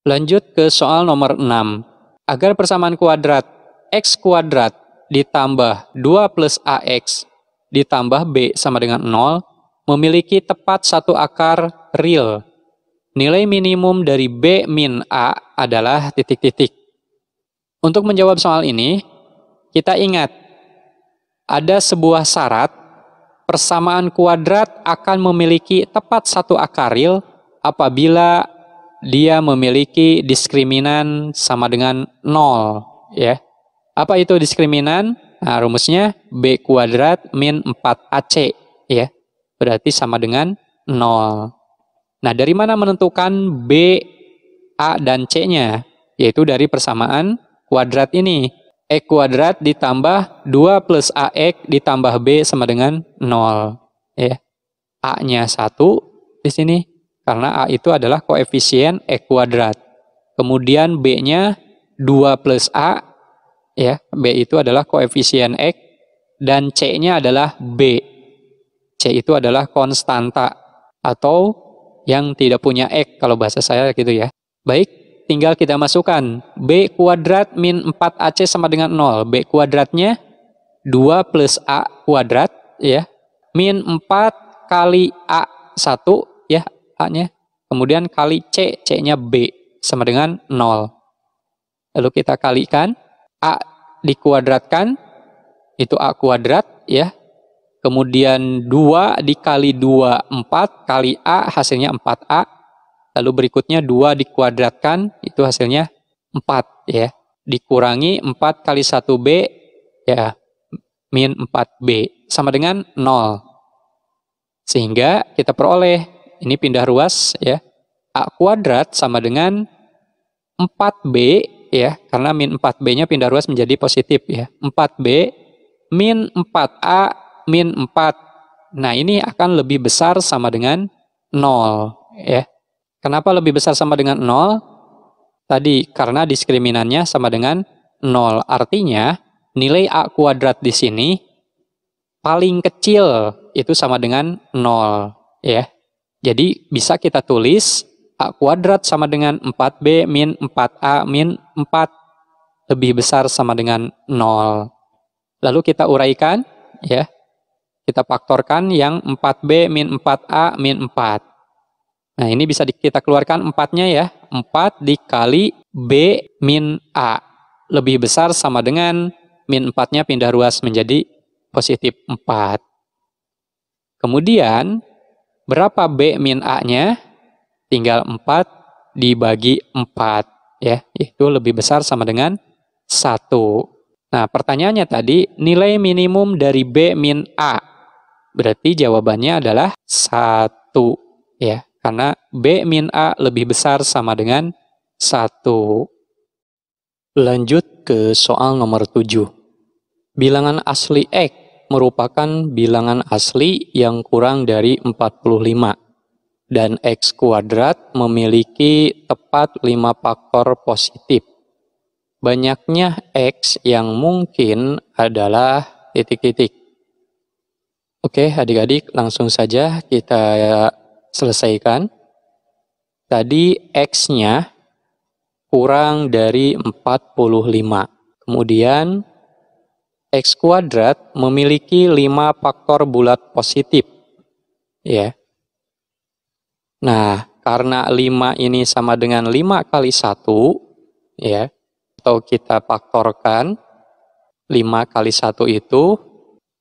Lanjut ke soal nomor 6. Agar persamaan kuadrat x kuadrat ditambah 2 plus ax ditambah b sama dengan 0 memiliki tepat satu akar real. Nilai minimum dari b min a adalah titik-titik. Untuk menjawab soal ini, kita ingat ada sebuah syarat persamaan kuadrat akan memiliki tepat satu akar real apabila dia memiliki diskriminan sama dengan 0, ya. Apa itu diskriminan? Nah, rumusnya b kuadrat min 4ac, ya. Berarti sama dengan 0. Nah, dari mana menentukan b, a, dan c-nya? Yaitu dari persamaan kuadrat ini. X kuadrat ditambah 2 plus ax ditambah b sama dengan 0, ya. A-nya 1 di sini. Karena A itu adalah koefisien X kuadrat. Kemudian B-nya 2 plus A, ya, B itu adalah koefisien X, dan C-nya adalah B. C itu adalah konstanta, atau yang tidak punya X, kalau bahasa saya gitu ya. Baik, tinggal kita masukkan. B kuadrat min 4AC sama dengan 0. B kuadratnya 2 plus A kuadrat, ya, min 4 kali A1, ya, A-nya, kemudian kali C, C-nya B, sama dengan 0. Lalu kita kalikan, A dikuadratkan, itu A kuadrat, ya. Kemudian 2 dikali 2, 4, kali A, hasilnya 4A. Lalu berikutnya 2 dikuadratkan, itu hasilnya 4, ya. Dikurangi 4 kali 1B, ya, min 4B, sama dengan 0. Sehingga kita peroleh, ini pindah ruas, ya, A kuadrat sama dengan 4B, ya, karena min 4B-nya pindah ruas menjadi positif, ya. 4B min 4A min 4. Nah, ini akan lebih besar sama dengan 0, ya. Kenapa lebih besar sama dengan 0? Tadi karena diskriminannya sama dengan 0. Artinya nilai A kuadrat di sini paling kecil itu sama dengan 0, ya. Jadi bisa kita tulis A kuadrat sama dengan 4B min 4A min 4 lebih besar sama dengan 0. Lalu kita uraikan, ya. Kita faktorkan yang 4B min 4A min 4. Nah, ini bisa kita keluarkan 4-nya, ya. 4 dikali B min A. Lebih besar sama dengan min 4-nya pindah ruas menjadi positif 4. Kemudian berapa B min A-nya? Tinggal 4 dibagi 4, ya. Itu lebih besar sama dengan 1. Nah, pertanyaannya tadi, nilai minimum dari B min A. Berarti jawabannya adalah 1, ya. Karena B min A lebih besar sama dengan 1. Lanjut ke soal nomor 7. Bilangan asli X merupakan bilangan asli yang kurang dari 45 dan X kuadrat memiliki tepat 5 faktor positif. Banyaknya X yang mungkin adalah titik-titik. Oke, adik-adik, langsung saja kita selesaikan. Tadi X-nya kurang dari 45. Kemudian X kuadrat memiliki 5 faktor bulat positif, ya. Nah, karena 5 ini sama dengan 5 kali 1, ya, atau kita faktorkan 5 kali 1 itu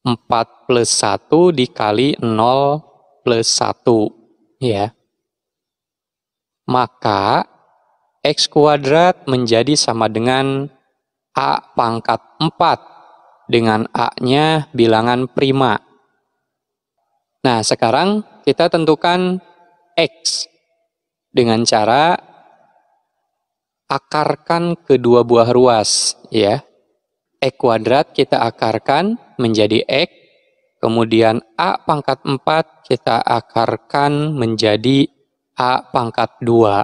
4 plus 1 dikali 0 plus 1, ya. Maka X kuadrat menjadi sama dengan A pangkat 4 dengan A-nya bilangan prima. Nah, sekarang kita tentukan X dengan cara akarkan kedua buah ruas, ya. X kuadrat kita akarkan menjadi X, kemudian A pangkat 4 kita akarkan menjadi A pangkat 2.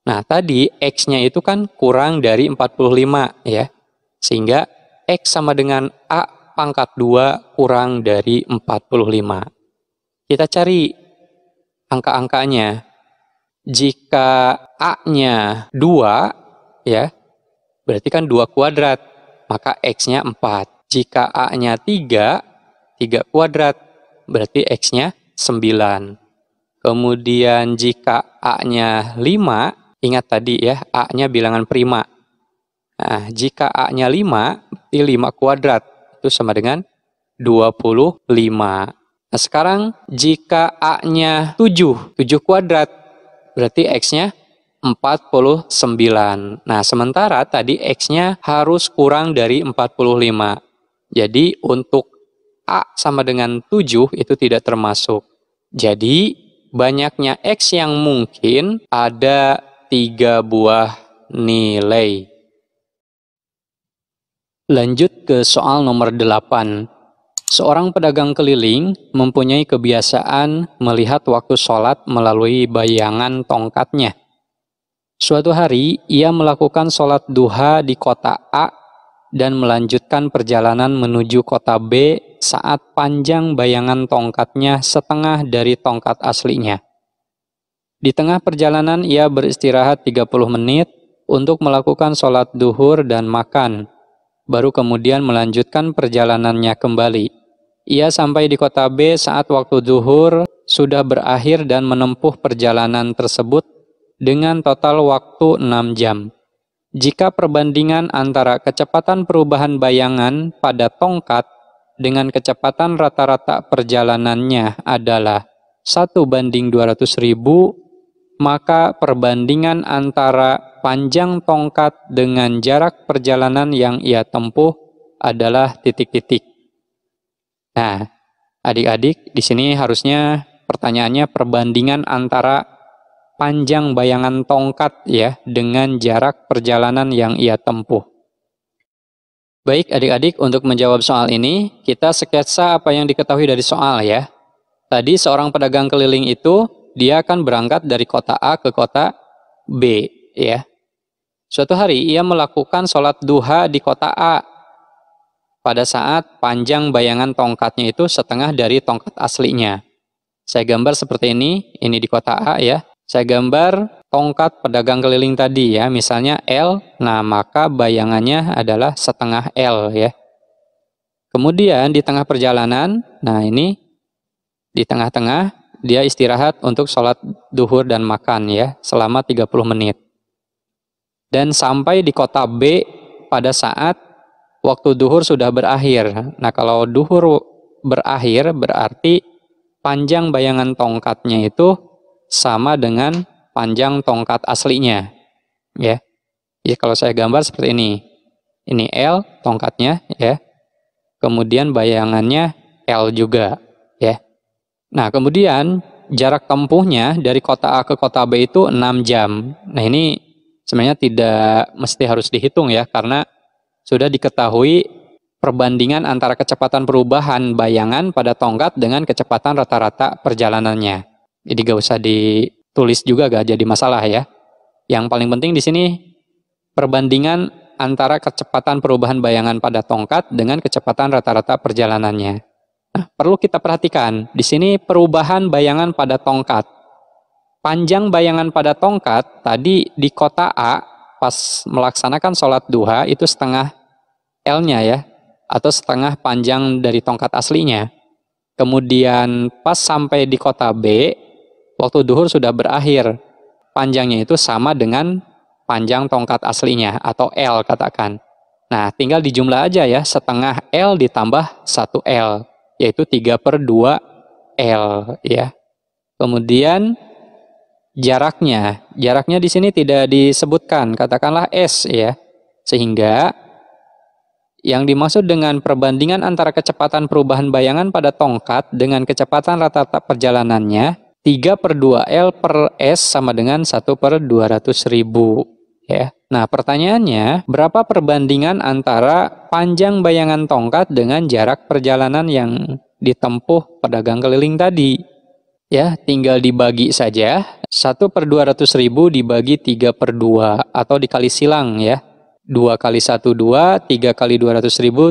Nah, tadi X-nya itu kan kurang dari 45, ya. Sehingga X sama dengan A pangkat 2 kurang dari 45. Kita cari angka-angkanya. Jika A-nya 2, ya, berarti kan 2 kuadrat, maka X-nya 4. Jika A-nya 3 kuadrat, berarti X-nya 9. Kemudian jika A-nya 5, ingat tadi ya, A-nya bilangan prima. Nah, jika A-nya 5, berarti 5 kuadrat, itu sama dengan 25. Nah, sekarang jika A-nya 7 kuadrat, berarti X-nya 49. Nah, sementara tadi X-nya harus kurang dari 45. Jadi, untuk A sama dengan 7 itu tidak termasuk. Jadi, banyaknya X yang mungkin ada 3 buah nilai. Lanjut ke soal nomor 8. Seorang pedagang keliling mempunyai kebiasaan melihat waktu sholat melalui bayangan tongkatnya. Suatu hari, ia melakukan sholat duha di kota A dan melanjutkan perjalanan menuju kota B saat panjang bayangan tongkatnya setengah dari tongkat aslinya. Di tengah perjalanan, ia beristirahat 30 menit untuk melakukan sholat duhur dan makan, baru kemudian melanjutkan perjalanannya kembali. Ia sampai di kota B saat waktu zuhur sudah berakhir dan menempuh perjalanan tersebut dengan total waktu 6 jam. Jika perbandingan antara kecepatan perubahan bayangan pada tongkat dengan kecepatan rata-rata perjalanannya adalah 1:200.000, maka perbandingan antara panjang tongkat dengan jarak perjalanan yang ia tempuh adalah titik-titik. Nah, adik-adik, di sini harusnya pertanyaannya perbandingan antara panjang bayangan tongkat ya dengan jarak perjalanan yang ia tempuh. Baik adik-adik, untuk menjawab soal ini, kita sketsa apa yang diketahui dari soal ya. Tadi seorang pedagang keliling itu, dia akan berangkat dari kota A ke kota B ya. Suatu hari ia melakukan sholat duha di kota A pada saat panjang bayangan tongkatnya itu setengah dari tongkat aslinya. Saya gambar seperti ini di kota A ya. Saya gambar tongkat pedagang keliling tadi ya, misalnya L, nah maka bayangannya adalah setengah L ya. Kemudian di tengah perjalanan, nah ini di tengah-tengah dia istirahat untuk sholat duhur dan makan ya, selama 30 menit. Dan sampai di kota B pada saat waktu duhur sudah berakhir. Nah, kalau duhur berakhir berarti panjang bayangan tongkatnya itu sama dengan panjang tongkat aslinya. Ya. Ya, kalau saya gambar seperti ini. Ini L tongkatnya ya. Kemudian bayangannya L juga ya. Nah, kemudian jarak tempuhnya dari kota A ke kota B itu 6 jam. Nah, ini sebenarnya tidak mesti harus dihitung ya, karena sudah diketahui perbandingan antara kecepatan perubahan bayangan pada tongkat dengan kecepatan rata-rata perjalanannya. Jadi gak usah ditulis juga, gak jadi masalah ya. Yang paling penting di sini perbandingan antara kecepatan perubahan bayangan pada tongkat dengan kecepatan rata-rata perjalanannya. Nah, perlu kita perhatikan di sini perubahan bayangan pada tongkat. Panjang bayangan pada tongkat tadi di kota A pas melaksanakan sholat duha itu setengah L-nya ya, atau setengah panjang dari tongkat aslinya. Kemudian pas sampai di kota B, waktu duhur sudah berakhir. Panjangnya itu sama dengan panjang tongkat aslinya, atau L katakan. Nah, tinggal dijumlah aja ya, setengah L ditambah 1 L, yaitu 3/2 L ya. Kemudian jaraknya di sini tidak disebutkan, katakanlah S ya. Sehingga yang dimaksud dengan perbandingan antara kecepatan perubahan bayangan pada tongkat dengan kecepatan rata-rata perjalanannya 3/2 L per S sama dengan 1/200.000 ya. Nah, pertanyaannya, berapa perbandingan antara panjang bayangan tongkat dengan jarak perjalanan yang ditempuh pedagang keliling tadi? Ya, tinggal dibagi saja. 1/200.000 dibagi 3/2 atau dikali silang ya. 2 kali 1 2, 3 kali 200.000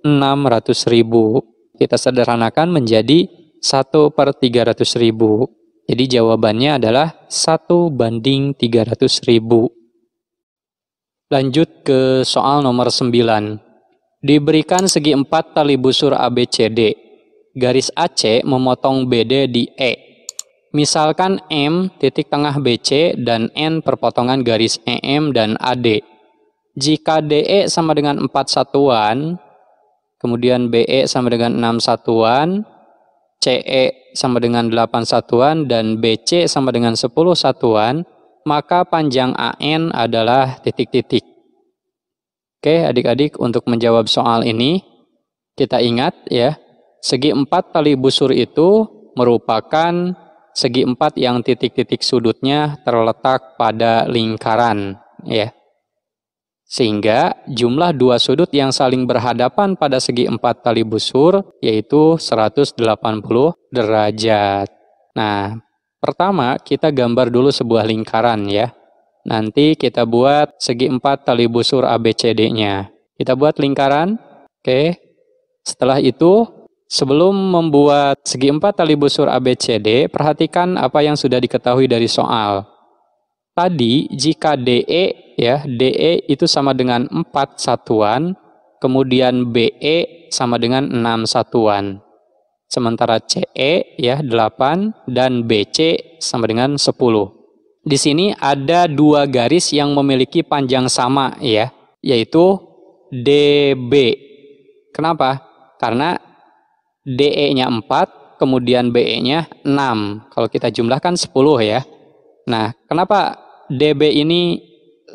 600.000. Kita sederhanakan menjadi 1/300.000. Jadi jawabannya adalah 1/300.000. Lanjut ke soal nomor 9. Diberikan segi 4 tali busur ABCD. Garis AC memotong BD di E. Misalkan M titik tengah BC dan N perpotongan garis EM dan AD. Jika DE sama dengan 4 satuan, kemudian BE sama dengan 6 satuan, CE sama dengan 8 satuan, dan BC sama dengan 10 satuan, maka panjang AN adalah titik-titik. Oke, adik-adik, untuk menjawab soal ini, kita ingat ya, segi 4 tali busur itu merupakan segi 4 yang titik-titik sudutnya terletak pada lingkaran, ya. Sehingga jumlah dua sudut yang saling berhadapan pada segi 4 tali busur yaitu 180 derajat. Nah, pertama kita gambar dulu sebuah lingkaran ya. Nanti kita buat segi 4 tali busur ABCD-nya. Kita buat lingkaran. Oke. Setelah itu, sebelum membuat segi 4 tali busur ABCD, perhatikan apa yang sudah diketahui dari soal. Tadi jika DE ya, DE itu sama dengan 4 satuan, kemudian BE sama dengan 6 satuan. Sementara CE ya 8 dan BC sama dengan 10. Di sini ada dua garis yang memiliki panjang sama ya, yaitu DB. Kenapa? Karena DE-nya 4, kemudian BE-nya 6. Kalau kita jumlahkan 10 ya. Nah, kenapa DB ini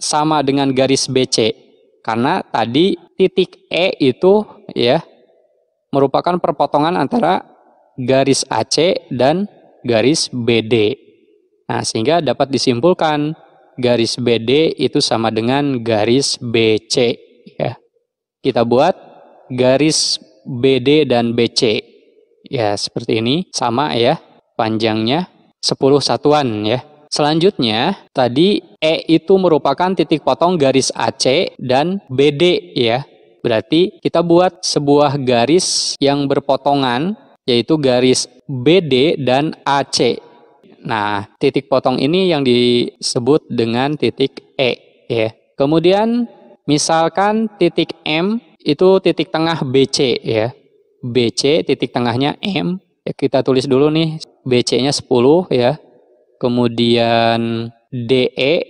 sama dengan garis BC? Karena tadi titik E itu ya merupakan perpotongan antara garis AC dan garis BD. Nah, sehingga dapat disimpulkan garis BD itu sama dengan garis BC ya. Kita buat garis BD dan BC. Ya, seperti ini sama ya. Panjangnya 10 satuan ya. Selanjutnya, tadi E itu merupakan titik potong garis AC dan BD ya. Berarti kita buat sebuah garis yang berpotongan, yaitu garis BD dan AC. Nah, titik potong ini yang disebut dengan titik E ya. Kemudian, misalkan titik M itu titik tengah BC ya. BC titik tengahnya M. Ya, kita tulis dulu nih, BC-nya 10 ya. Kemudian DE,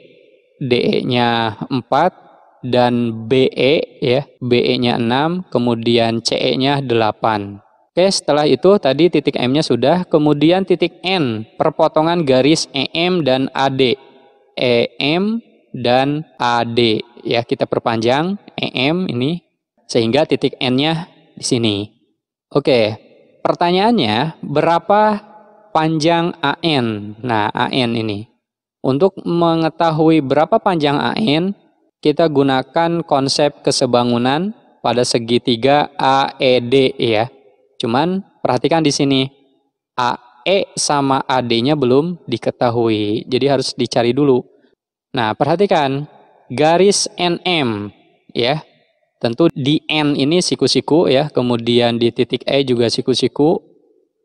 DE-nya 4, dan BE ya, BE-nya 6, kemudian CE-nya 8. Oke, setelah itu tadi titik M-nya sudah, kemudian titik N, perpotongan garis EM dan AD. EM dan AD ya, kita perpanjang EM ini sehingga titik N-nya di sini. Oke, pertanyaannya berapa panjang AN? Nah, AN ini. Untuk mengetahui berapa panjang AN, kita gunakan konsep kesebangunan pada segitiga AED ya. Cuman perhatikan di sini, AE sama AD-nya belum diketahui. Jadi harus dicari dulu. Nah, perhatikan garis NM ya. Tentu di N ini siku-siku ya, kemudian di titik E juga siku-siku.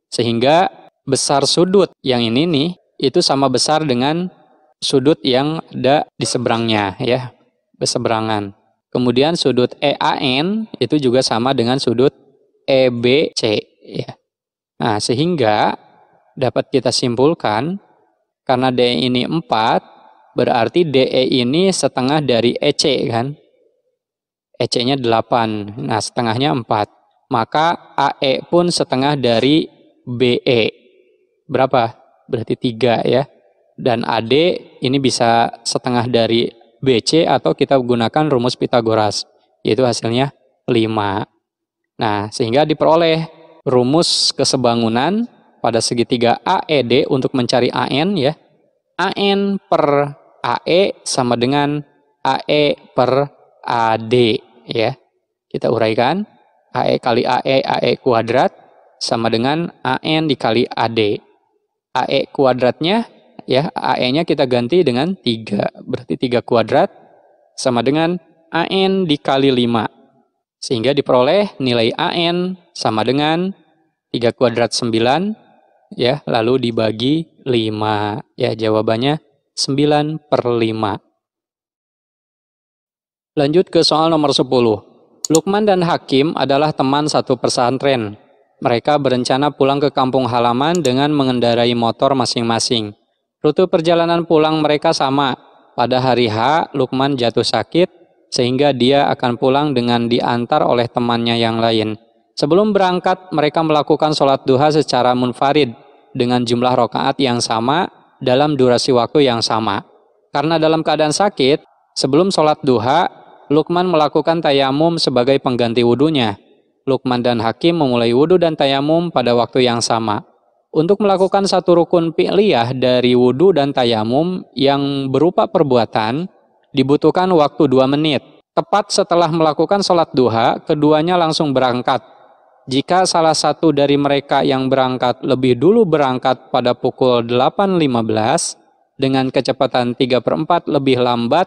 Sehingga besar sudut yang ini nih itu sama besar dengan sudut yang ada di seberangnya ya, berseberangan. Kemudian sudut EAN itu juga sama dengan sudut EBC ya. Nah, sehingga dapat kita simpulkan karena DE ini 4, berarti DE ini setengah dari EC kan. EC-nya 8. Nah, setengahnya 4. Maka AE pun setengah dari BE. Berapa? Berarti 3 ya. Dan AD ini bisa setengah dari BC atau kita gunakan rumus Pitagoras. Yaitu hasilnya 5. Nah, sehingga diperoleh rumus kesebangunan pada segitiga AED untuk mencari AN ya. AN per AE sama dengan AE per AD ya. Kita uraikan. AE kali AE, AE kuadrat sama dengan AN dikali AD. AE kuadratnya ya, AE-nya kita ganti dengan 3. Berarti 3 kuadrat sama dengan AN dikali 5. Sehingga diperoleh nilai AN sama dengan 3 kuadrat 9 ya, lalu dibagi 5. Ya, jawabannya 9/5. Lanjut ke soal nomor 10. Lukman dan Hakim adalah teman satu pesantren. Mereka berencana pulang ke kampung halaman dengan mengendarai motor masing-masing. Rute perjalanan pulang mereka sama. Pada hari H, Lukman jatuh sakit, sehingga dia akan pulang dengan diantar oleh temannya yang lain. Sebelum berangkat, mereka melakukan sholat duha secara munfarid dengan jumlah rakaat yang sama dalam durasi waktu yang sama. Karena dalam keadaan sakit, sebelum sholat duha, Lukman melakukan tayamum sebagai pengganti wudunya. Lukman dan Hakim memulai wudu dan tayamum pada waktu yang sama. Untuk melakukan satu rukun fi'liyah dari wudu dan tayamum yang berupa perbuatan, dibutuhkan waktu 2 menit. Tepat setelah melakukan sholat duha, keduanya langsung berangkat. Jika salah satu dari mereka yang berangkat lebih dulu berangkat pada pukul 8.15 dengan kecepatan 3/4 lebih lambat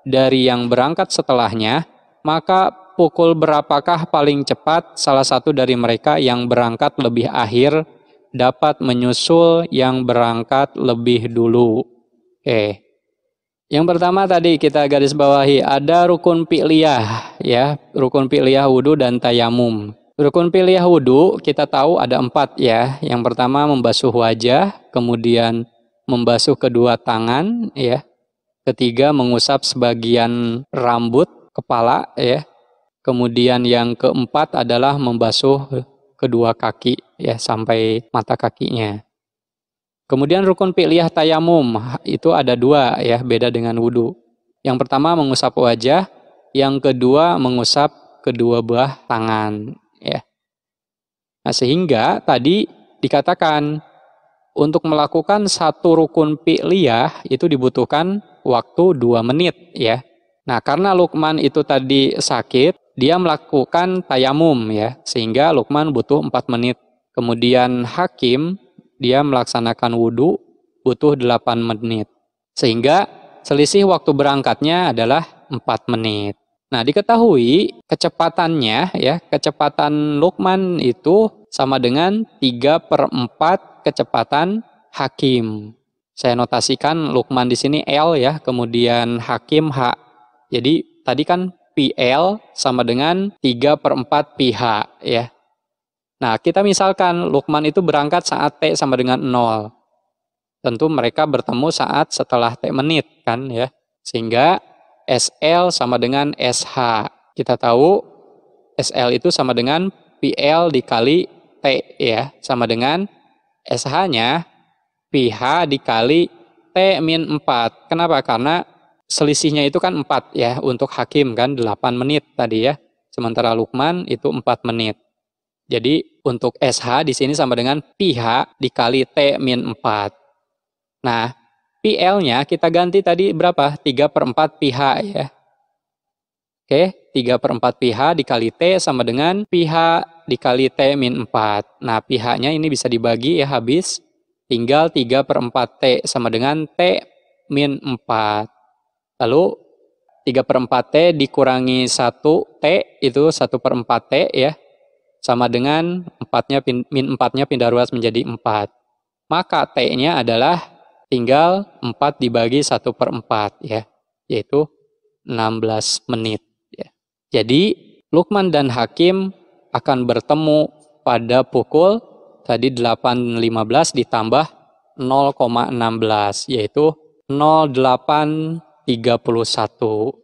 dari yang berangkat setelahnya, maka pukul berapakah paling cepat salah satu dari mereka yang berangkat lebih akhir dapat menyusul yang berangkat lebih dulu? Oke. Yang pertama tadi kita garis bawahi ada rukun fi'liyah, ya, rukun fi'liyah wudu dan tayamum. Rukun fi'liyah wudu kita tahu ada 4 ya. Yang pertama membasuh wajah, kemudian membasuh kedua tangan, ya. Ketiga mengusap sebagian rambut kepala, ya. Kemudian yang keempat adalah membasuh kedua kaki, ya, sampai mata kakinya. Kemudian rukun fi'liyah tayamum itu ada 2 ya, beda dengan wudu. Yang pertama mengusap wajah, yang kedua mengusap kedua belah tangan, ya. Nah, sehingga tadi dikatakan untuk melakukan satu rukun fi'liyah itu dibutuhkan waktu 2 menit, ya. Nah, karena Lukman itu tadi sakit, dia melakukan tayamum, ya, sehingga Lukman butuh 4 menit. Kemudian Hakim dia melaksanakan wudu butuh 8 menit. Sehingga selisih waktu berangkatnya adalah 4 menit. Nah, diketahui kecepatannya, ya, kecepatan Lukman itu sama dengan 3/4 kecepatan Hakim. Saya notasikan Lukman di sini L, ya, kemudian Hakim H. Jadi tadi kan PL sama dengan 3/4 PH, ya. Nah, kita misalkan Lukman itu berangkat saat T sama dengan 0. Tentu mereka bertemu saat setelah T menit, kan, ya. Sehingga SL sama dengan SH. Kita tahu SL itu sama dengan PL dikali T, ya. Sama dengan SH-nya PH dikali T min 4. Kenapa? Karena selisihnya itu kan 4, ya, untuk Hakim kan 8 menit tadi, ya. Sementara Lukman itu 4 menit. Jadi untuk SH di sini sama dengan PH dikali T min 4. Nah, PL-nya kita ganti tadi berapa? 3/4 PH, ya. Oke, 3/4 PH dikali T sama dengan PH dikali T min 4. Nah, PH-nya ini bisa dibagi, ya, habis. Tinggal 3/4 T sama dengan T min 4. Lalu 3/4 T dikurangi 1 T itu 1/4 T, ya. Sama dengan min 4-nya pindah ruas menjadi 4. Maka T-nya adalah tinggal 4 dibagi 1/4, ya. Yaitu 16 menit. Ya. Jadi Lukman dan Hakim akan bertemu pada pukul tadi 8.15 ditambah 0,16 yaitu 08.31.